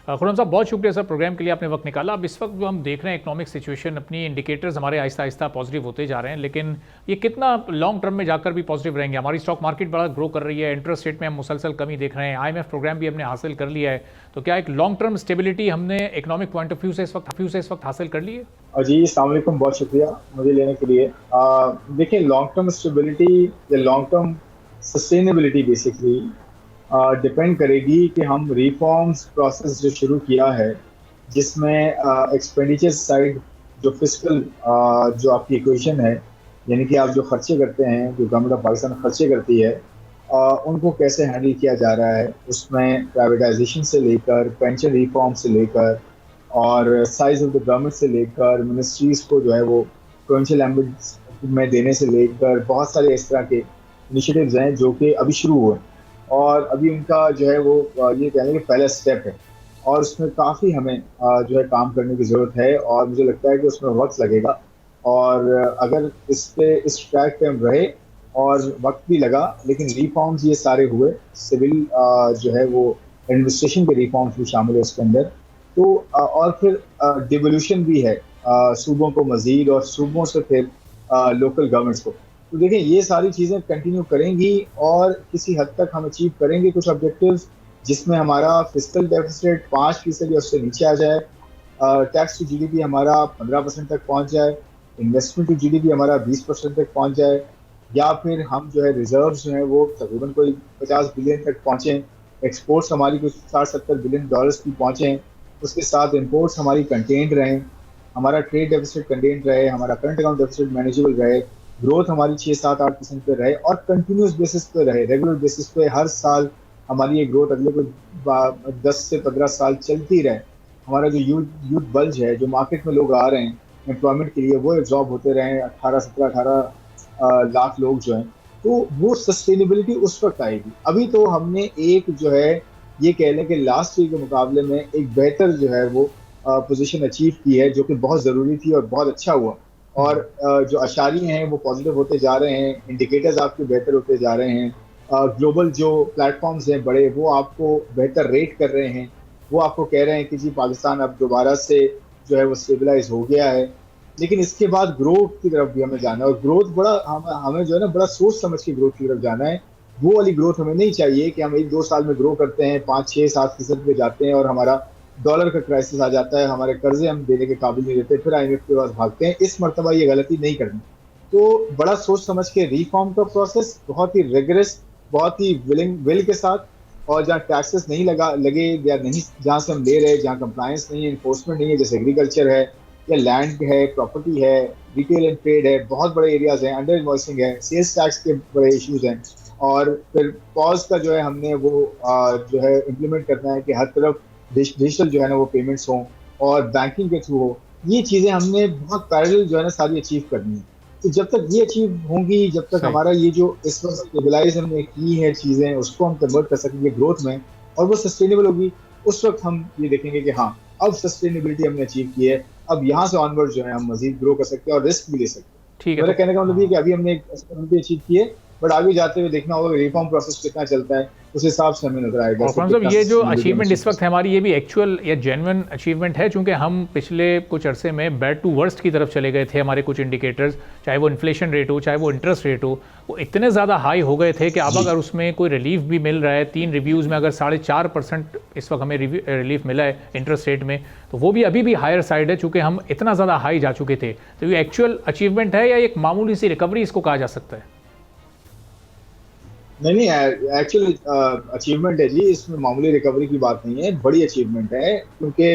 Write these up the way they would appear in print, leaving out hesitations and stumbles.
खुर्रम साहब, बहुत शुक्रिया सर प्रोग्राम के लिए आपने वक्त निकाला। अब इस वक्त जो हम देख रहे हैं इकोनॉमिक सिचुएशन, अपनी इंडिकेटर्स हमारे आहिस्ता आहिस्ता पॉजिटिव होते जा रहे हैं, लेकिन ये कितना लॉन्ग टर्म में जाकर भी पॉजिटिव रहेंगे? हमारी स्टॉक मार्केट बड़ा ग्रो कर रही है, इंटरेस्ट रेट में हम मुसलसल कमी देख रहे हैं, IMF प्रोग्राम भी हमने हासिल कर लिया है, तो क्या एक लॉन्ग टर्म स्टेबिलिटी हमने इकोनॉमिक पॉइंट ऑफ व्यू से इस वक्त हासिल कर ली है? जी अस्सलाम वालेकुम, बहुत शुक्रिया मुझे लेने के लिए। देखिए, लॉन्ग टर्म स्टेबिलिटी या long term sustainability basically depend करेगी कि हम रिफॉर्म्स प्रोसेस जो शुरू किया है, जिसमें एक्सपेंडिचर साइड जो फिस्कल जो आपकी इक्वेशन है, यानी कि आप जो खर्चे करते हैं, जो गवर्नमेंट ऑफ पाकिस्तान खर्चे करती है, उनको कैसे हैंडल किया जा रहा है। उसमें प्राइवेटाइजेशन से लेकर पेंशन रिफॉर्म से लेकर और साइज ऑफ द गवर्नमेंट से लेकर मिनिस्ट्रीज को जो है वो प्रोविंशियल एम्बेड्स में देने से लेकर बहुत सारे इस तरह के इनिशिएटिव्स हैं जो कि अभी शुरू हुए और अभी उनका जो है वो ये कहने कि पहला स्टेप है और उसमें काफ़ी हमें जो है काम करने की ज़रूरत है और मुझे लगता है कि उसमें वक्त लगेगा। और अगर इस ट्रैक पे हम रहे और वक्त भी लगा, लेकिन रिफॉर्म्स ये सारे हुए, सिविल जो है वो एडमिनिस्ट्रेशन के रिफॉर्म्स भी शामिल है उसके अंदर, तो और फिर डिवोल्यूशन भी है सूबों को मजीद और सूबों से फिर लोकल गवर्नमेंट्स को। तो देखिए, ये सारी चीज़ें कंटिन्यू करेंगी और किसी हद तक हम अचीव करेंगे कुछ ऑब्जेक्टिव्स, जिसमें हमारा फिस्कल डेफिसिट 5% या उससे नीचे आ जाए, टैक्स टू जीडीपी हमारा 15% तक पहुंच जाए, इन्वेस्टमेंट टू जीडीपी हमारा 20% तक पहुंच जाए, या फिर हम जो है रिजर्व्स जो है वो तकरीबन कोई 50 बिलियन तक पहुँचें, एक्सपोर्ट्स हमारी कुछ 60-70 बिलियन डॉलर्स की पहुँचें, उसके साथ इंपोर्ट्स हमारी कंटेंट रहें, हमारा ट्रेड डेफिसिट कंटेंट रहे, हमारा करंट अकाउंट डेफिसिट मैनेजेबल रहे, ग्रोथ हमारी 6-7-8% पे रहे और कंटिन्यूस बेसिस पे रहे, रेगुलर बेसिस पे हर साल हमारी ये ग्रोथ अगले कोई 10 से 15 साल चलती रहे। हमारा जो यूथ बल्ज है, जो मार्केट में लोग आ रहे हैं एम्प्लॉयमेंट के लिए, वो एब्जॉर्ब होते रहे, 18 लाख लोग जो हैं, तो वो सस्टेनेबिलिटी उस वक्त आएगी। अभी तो हमने एक जो है ये कह लें कि लास्ट ईयर के मुकाबले में एक बेहतर जो है वो पोजीशन अचीव की है, जो कि बहुत ज़रूरी थी और बहुत अच्छा हुआ। और जो अशारिये हैं वो पॉजिटिव होते जा रहे हैं, इंडिकेटर्स आपके बेहतर होते जा रहे हैं, ग्लोबल जो प्लेटफॉर्म्स हैं बड़े, वो आपको बेहतर रेट कर रहे हैं, वो आपको कह रहे हैं कि जी पाकिस्तान अब दोबारा से जो है वो स्टेबलाइज हो गया है। लेकिन इसके बाद ग्रोथ की तरफ भी हमें जाना है और ग्रोथ बड़ा हमें जो है ना बड़ा सोच समझ के ग्रोथ की तरफ जाना है। वो वाली ग्रोथ हमें नहीं चाहिए कि हम 1-2 साल में ग्रो करते हैं, 5-6-7% पे जाते हैं और हमारा डॉलर का क्राइसिस आ जाता है, हमारे कर्जे हम देने के काबिल नहीं रहते, फिर IMF के पास भागते हैं। इस मर्तबा ये गलती नहीं करनी। तो बड़ा सोच समझ के रिफॉर्म का प्रोसेस बहुत ही रिगरस, बहुत ही विल के साथ, और जहाँ टैक्सेस नहीं लगे या नहीं, जहाँ से हम ले रहे हैं, जहाँ कंप्लायंस नहीं है, इन्फोर्समेंट नहीं है, जैसे एग्रीकल्चर है या लैंड है, प्रॉपर्टी है, रिटेल एंड ट्रेड है, बहुत बड़े एरियाज हैं, अंडर इन्वॉइसिंग है, सेल्स टैक्स के बड़े इश्यूज हैं। और फिर पॉज का जो है हमने वो जो है इम्प्लीमेंट करना है कि हर तरफ डिजिटल जो है ना वो पेमेंट्स हों और बैंकिंग के थ्रू हो। ये चीज़ें हमने बहुत पैरेलल जो है ना सारी अचीव करनी है। तो जब तक ये अचीव होंगी, जब तक सही। हमारा ये जो इस वक्त स्टेबलाइज हमने की है चीज़ें, उसको हम कन्वर्ट कर सकेंगे ग्रोथ में और वो सस्टेनेबल होगी, उस वक्त हम ये देखेंगे कि हाँ, अब सस्टेनेबिलिटी हमने अचीव की है, अब यहाँ से ऑनवर्ड जो है हम मजीद ग्रो कर सकते हैं और रिस्क भी ले सकते हैं। ठीक है। मेरा तो कहने का मतलब ये कि अभी हमने एक स्टेबिलिटी अचीव की है, बट आगे जाते हुए देखना होगा रिफॉर्म प्रोसेस कितना चलता है, उस हिसाब से हमें नजर आएगा और कि मतलब कितना ये जो सस्टेनेबिलिटी हम अचीवमेंट अचीव इस कर वक्त है सकते हमारी, ये भी एक्चुअल या जेन्युइन अचीवमेंट है, चूंकि हम पिछले कुछ अरसे में बैड टू वर्स्ट की तरफ चले गए थे। हमारे कुछ इंडिकेटर्स, चाहे वो इन्फ्लेशन रेट हो, चाहे वो इंटरेस्ट रेट हो, वो इतने ज़्यादा हाई हो गए थे कि अब अगर उसमें कोई रिलीफ भी मिल रहा है, 3 रिव्यूज़ में अगर 4.5% इस वक्त हमें रिलीफ मिला है इंटरेस्ट रेट में, तो वो भी अभी भी हायर साइड है, चूँकि हम इतना ज़्यादा हाई जा चुके थे। तो ये एक्चुअल अचीवमेंट है या एक मामूली सी रिकवरी इसको कहा जा सकता है? नहीं, एक्चुअली अचीवमेंट है जी, इसमें मामूली रिकवरी की बात नहीं है, बड़ी अचीवमेंट है, क्योंकि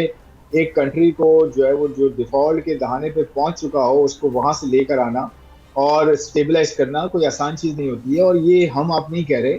एक कंट्री को जो है वो जो डिफॉल्ट के दहाने पे पहुंच चुका हो, उसको वहां से लेकर आना और स्टेबलाइज करना कोई आसान चीज नहीं होती है। और ये हम आप नहीं कह रहे,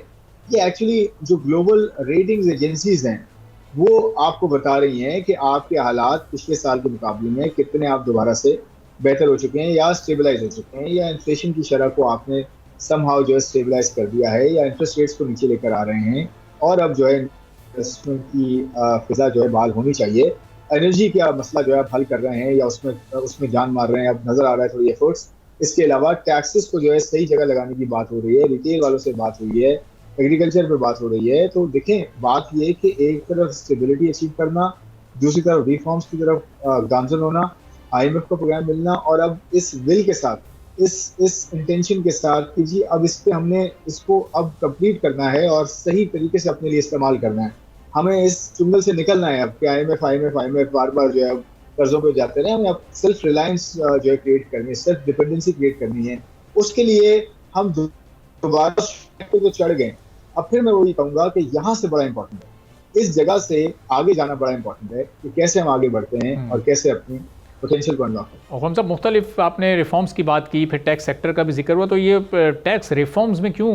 ये एक्चुअली जो ग्लोबल रेटिंग्स एजेंसीज हैं वो आपको बता रही हैं कि आपके हालात पिछले साल के मुकाबले में कितने आप दोबारा से बेहतर हो चुके हैं या स्टेबलाइज हो चुके हैं, या इन्फ्लेशन की शरह को आपने समहाउ जो है स्टेबलाइज कर दिया है, या इंटरेस्ट रेट्स को नीचे लेकर आ रहे हैं और अब जो है इन्वेस्टमेंट की फिजा जो है बहाल होनी चाहिए। एनर्जी का मसला जो है आप हल कर रहे हैं या उसमें उसमें जान मार रहे हैं, अब नजर आ रहा है थोड़ी एफर्ट्स। इसके अलावा टैक्सेस को जो है सही जगह लगाने की बात हो रही है, रिटेल वालों से बात हुई है, एग्रीकल्चर पे बात हो रही है, तो देखें बात ये है कि एक तरफ स्टेबिलिटी अचीव करना, दूसरी तरफ रिफॉर्म्स की तरफ गामजन होना, आईएमएफ का प्रोग्राम मिलना, और अब इस विल के साथ, इस इंटेंशन के साथ कि जी अब इस पे हमने इसको अब कंप्लीट करना है और सही तरीके से अपने लिए इस्तेमाल करना है। हमें इस चुंगल से निकलना है अब कि आईएमएफ आईएमएफ आईएमएफ बार बार जो है अब कर्जों पे जाते रहे। हमें अब सेल्फ रिलायंस जो है क्रिएट करनी है, सेल्फ डिपेंडेंसी क्रिएट करनी है। उसके लिए हम दोबारा पे तो चढ़ गए। अब फिर मैं वही कहूंगा कि यहाँ से बड़ा इंपॉर्टेंट है, इस जगह से आगे जाना बड़ा इंपॉर्टेंट है कि कैसे हम आगे बढ़ते हैं और कैसे अपनी पोटेंशियल को अनलॉक करें। और हम सब मुख्तलिफ आपने रिफॉर्म्स की बात की, फिर टैक्स सेक्टर का भी जिक्र हुआ, तो ये टैक्स रिफॉर्म्स में क्यों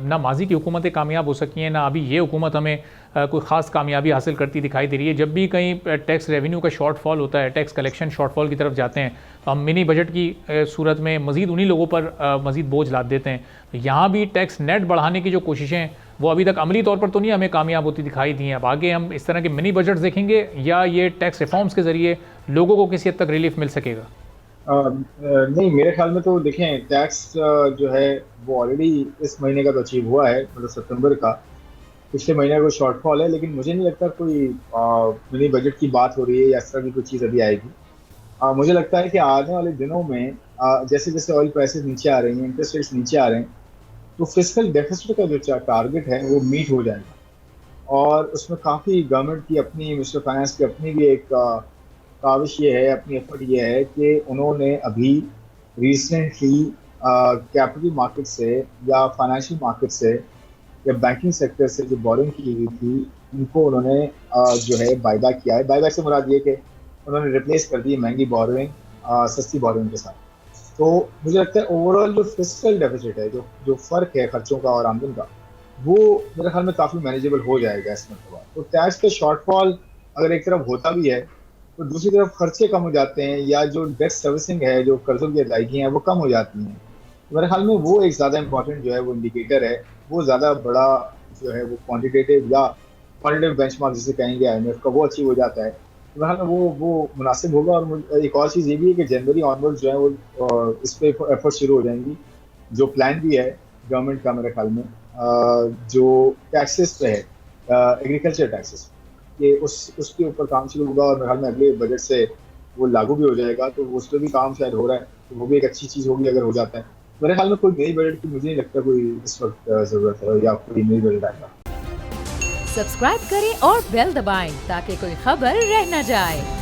ना माजी की हुकूमतें कामयाब हो सकी हैं, ना अभी ये हुकूमत हमें कोई ख़ास कामयाबी हासिल करती दिखाई दे रही है। जब भी कहीं टैक्स रेवेन्यू का शॉर्टफॉल होता है, टैक्स कलेक्शन शॉर्टफॉल की तरफ जाते हैं, तो हम मिनी बजट की सूरत में मज़ीद उन्हीं लोगों पर मज़ीद बोझ लाद देते हैं। तो यहाँ भी टैक्स नेट बढ़ाने की जो कोशिशें वो अभी तक अमली तौर पर तो नहीं हमें कामयाब होती दिखाई दी हैं। अब आगे हम इस तरह के मिनी बजट्स देखेंगे या ये टैक्स रिफॉर्म्स के ज़रिए लोगों को किसी हद तक रिलीफ मिल सकेगा? नहीं, मेरे ख्याल में तो देखें टैक्स जो है वो ऑलरेडी इस महीने का तो अचीव हुआ है, मतलब सितंबर का। पिछले महीने का कोई शॉर्टफॉल है, लेकिन मुझे नहीं लगता कोई मिनी बजट की बात हो रही है या इस तरह की कोई चीज़ अभी आएगी। मुझे लगता है कि आने वाले दिनों में जैसे जैसे ऑयल प्राइसेस नीचे आ रही हैं, इंटरेस्ट रेट्स नीचे आ रहे हैं, तो फिस्कल डेफिसिट का जो टारगेट है वो मीट हो जाएगा। और उसमें काफ़ी गवर्नमेंट की अपनी, मिनिस्टर फाइनेंस की अपनी भी एक काविश ये है, अपनी एफर्ट ये है कि उन्होंने अभी रिसेंटली कैपिटल मार्केट से या फाइनेंशियल मार्केट से या बैंकिंग सेक्टर से जो बोरिंग की हुई थी, उनको उन्होंने जो है बायबैक किया है। बायबैक से मुराद ये कि उन्होंने रिप्लेस कर दी महंगी बोरिंग सस्ती बोरिंग के साथ। तो मुझे लगता है ओवरऑल जो फिस्कल डेफिसिट है, जो फर्क है खर्चों का और आमदन का, वो मेरे ख्याल में काफ़ी मैनेजेबल हो जाएगा इसमें। तो टैक्स के शॉर्टफॉल अगर एक तरफ होता भी है, तो दूसरी तरफ खर्चे कम हो जाते हैं, या जो डेट सर्विसिंग है, जो कर्जों की अदायगी हैं, वो कम हो जाती हैं। तो मेरे ख्याल में वो एक ज़्यादा इंपॉर्टेंट जो है वो इंडिकेटर है, वो ज़्यादा बड़ा जो है वो क्वान्टिटेटिव या क्वालिटेटिव बेंचमार्क जिसे कहेंगे आईएमएफ का, वो अचीव हो जाता है। तो मेरे ख्याल में वो मुनासिब होगा। और एक और चीज़ ये भी है कि जनवरी ऑनवर्ड जो है वो इस पर एफर्ट शुरू हो जाएंगी। जो प्लान भी है गवर्नमेंट का मेरे ख्याल में, जो टैक्सेस पे है, एग्रीकल्चर टैक्सेस, कि उसके ऊपर काम शुरू होगा, और मेरे ख्याल में अगले बजट से वो लागू भी हो जाएगा। तो उस पर भी काम शायद हो रहा है, तो वो भी एक अच्छी चीज़ होगी अगर हो जाता है। मेरे ख्याल में कोई नई बजट की मुझे नहीं लगता कोई इस वक्त ज़रूरत है, या कोई नई बजट आएगा। सब्सक्राइब करें और बेल दबाएं ताकि कोई खबर रह न जाए।